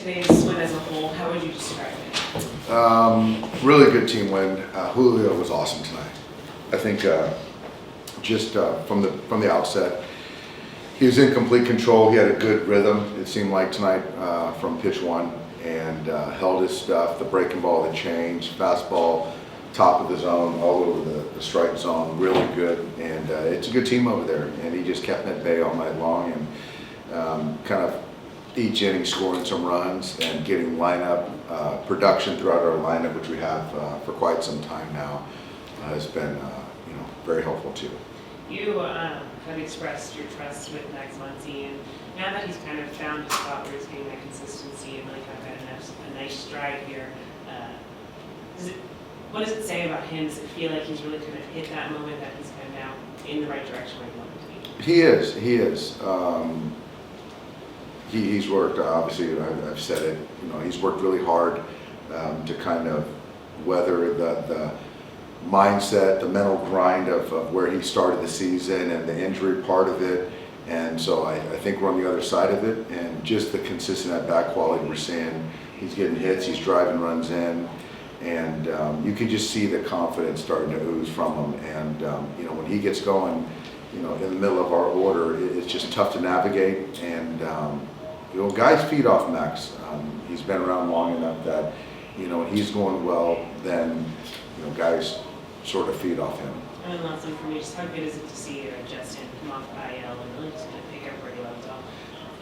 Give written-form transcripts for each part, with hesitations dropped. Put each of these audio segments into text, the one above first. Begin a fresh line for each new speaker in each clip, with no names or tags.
today's win as a whole, how would you describe it?
Really good team win. Julio was awesome tonight. I think just from the outset, he was in complete control. He had a good rhythm, it seemed like tonight from pitch one, and held his stuff. The breaking ball, the change, fastball, top of the zone, all over the strike zone, really good. And it's a good team over there. And he just kept at bay all night long, and kind of each inning scoring some runs and getting lineup production throughout our lineup, which we have for quite some time now, has been very helpful too.
You have expressed your trust with Max Muncy, and now that he's kind of found his spot where he's getting that consistency and really kind of got a nice stride here, what does it say about him? Does it feel like he's really kind of hit that moment that he's kind of now in the right direction where he wanted to be?
He is. He's worked, obviously, I've said it, he's worked really hard to kind of weather the mindset, the mental grind of where he started the season and the injury part of it. And so I think we're on the other side of it, and just the consistent at-bat quality we're seeing. He's getting hits, he's driving runs in, and you can just see the confidence starting to ooze from him. And when he gets going, in the middle of our order, it's just tough to navigate. And guys feed off Max. He's been around long enough that when he's going well, then guys sort of feed off him.
And then last one for me, just how good is it to see Justin come off IL and really just kind of pick up where he left off?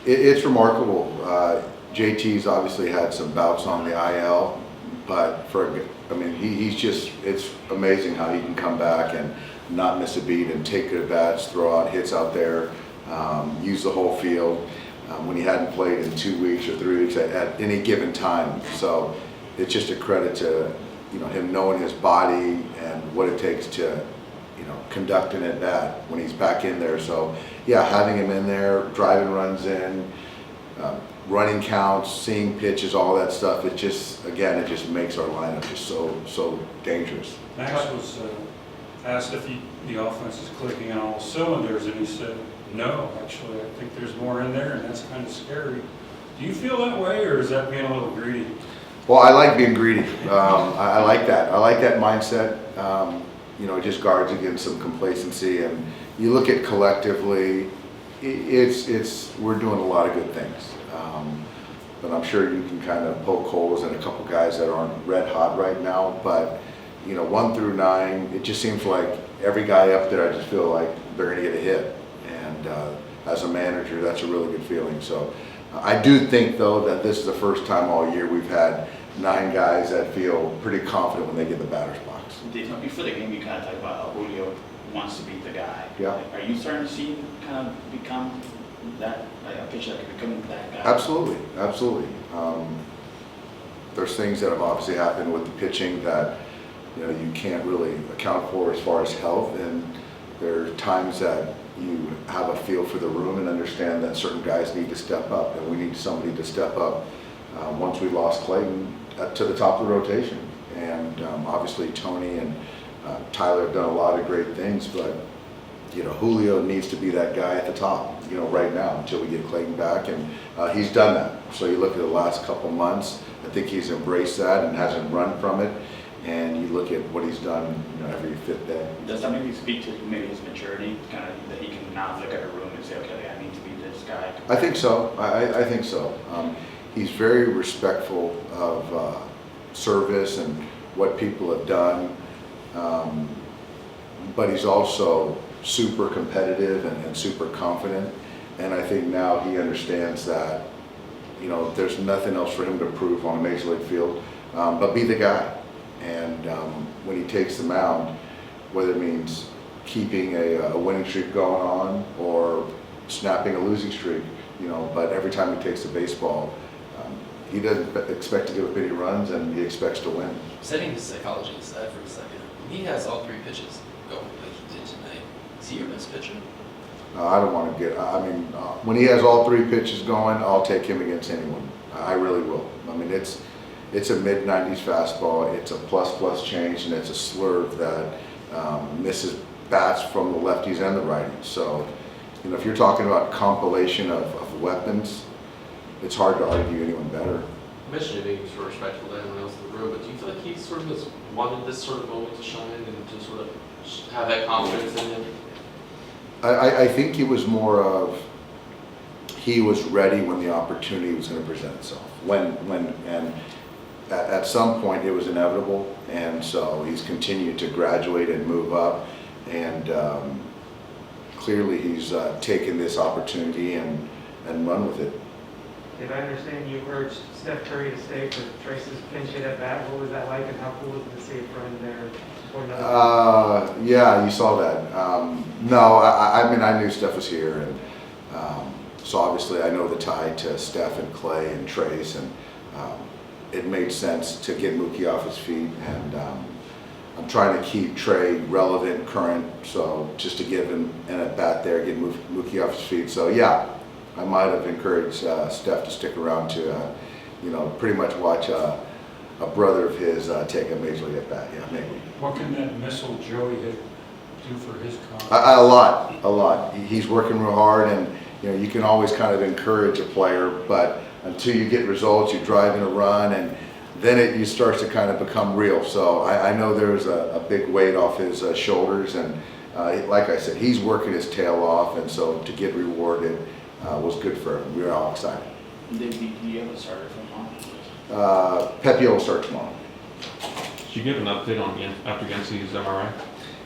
It's remarkable. JT's obviously had some bouts on the IL, but he's just, it's amazing how he can come back and not miss a beat and take good bats, throw out hits out there, use the whole field when he hadn't played in 2 weeks or 3 weeks at any given time. So it's just a credit to him knowing his body and what it takes to conduct an at-bat when he's back in there. So yeah, having him in there, driving runs in, running counts, seeing pitches, all that stuff, it just makes our lineup just so dangerous.
Max was asked if the offense is clicking on all cylinders, and he said, no, actually, I think there's more in there, and that's kind of scary. Do you feel that way, or is that being a little greedy?
Well, I like being greedy. I like that. I like that mindset. It just guards against some complacency. And you look at collectively, we're doing a lot of good things. But I'm sure you can kind of poke holes in a couple guys that aren't red hot right now. But 1 through 9, it just seems like every guy up there, I just feel like they're going to get a hit. And as a manager, that's a really good feeling. So I do think, though, that this is the first time all year we've had 9 guys that feel pretty confident when they get the batter's box.
Before the game, you kind of talked about how Julio wants to beat the guy.
Yeah.
Are you starting to see him kind of become that, like a pitcher that could become that guy?
Absolutely. There's things that have obviously happened with the pitching that you can't really account for as far as health, and there are times that you have a feel for the room and understand that certain guys need to step up, and we need somebody to step up. Once we lost Clayton to the top of the rotation, and obviously Tony and Tyler have done a lot of great things, but Julio needs to be that guy at the top, right now until we get Clayton back, and he's done that. So you look at the last couple months, I think he's embraced that and hasn't run from it. And you look at what he's done, every 5th day.
Does that maybe speak to maybe his maturity, kind of that he can now look at a room and say, okay, I need to be this guy?
I think so. I think so. He's very respectful of service and what people have done, but he's also super competitive and super confident. And I think now he understands that there's nothing else for him to prove on a major league field, but be the guy. And when he takes the mound, whether it means keeping a winning streak going on or snapping a losing streak, but every time he takes the baseball, he doesn't expect to give up any runs, and he expects to win.
Setting his psychology aside for a second, he has all 3 pitches going like he did tonight. Is he your best pitcher?
I don't want to when he has all 3 pitches going, I'll take him against anyone. I really will. It's a mid-90s fastball, it's a plus change, and it's a swerve that misses bats from the lefties and the righties. So, if you're talking about compilation of weapons, it's hard to argue anyone better.
You mentioned being sort of respectful to everyone else in the room, but do you feel like he sort of has wanted this sort of moment to shine and to sort of have that confidence in him?
I think it was more of, he was ready when the opportunity was going to present itself. And at some point it was inevitable, and so he's continued to graduate and move up, and clearly he's taken this opportunity and run with it.
Did I understand you urged Steph Curry to stay for Trace's pinch hit at bat? What was that like, and how cool was it to see a friend there? For another?
Yeah, you saw that. No, I mean, I knew Steph was here, and so obviously I know the tie to Steph and Clay and Trace, and it made sense to get Mookie off his feet, and I'm trying to keep Trey relevant, current, so just to give him an at-bat there, get Mookie off his feet. So yeah, I might have encouraged Steph to stick around to, pretty much watch a brother of his take a major league at-bat, yeah, maybe.
What can that missile Joey hit do for his confidence?
A lot. He's working real hard, and you can always kind of encourage a player, but until you get results, you drive in a run, and then it starts to kind of become real. So I know there's a big weight off his shoulders, and like I said, he's working his tail off, and so to get rewarded was good for him. We were all excited.
Do you have a starter from home?
Pepe will start tomorrow.
Did you give an update on after Yensi's MRI?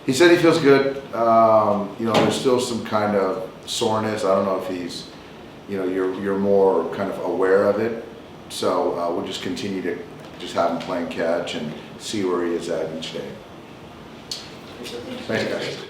He said he feels good. There's still some kind of soreness. I don't know if he's, you're more kind of aware of it. So we'll just continue to just have him playing catch and see where he is at each day. Thanks, guys.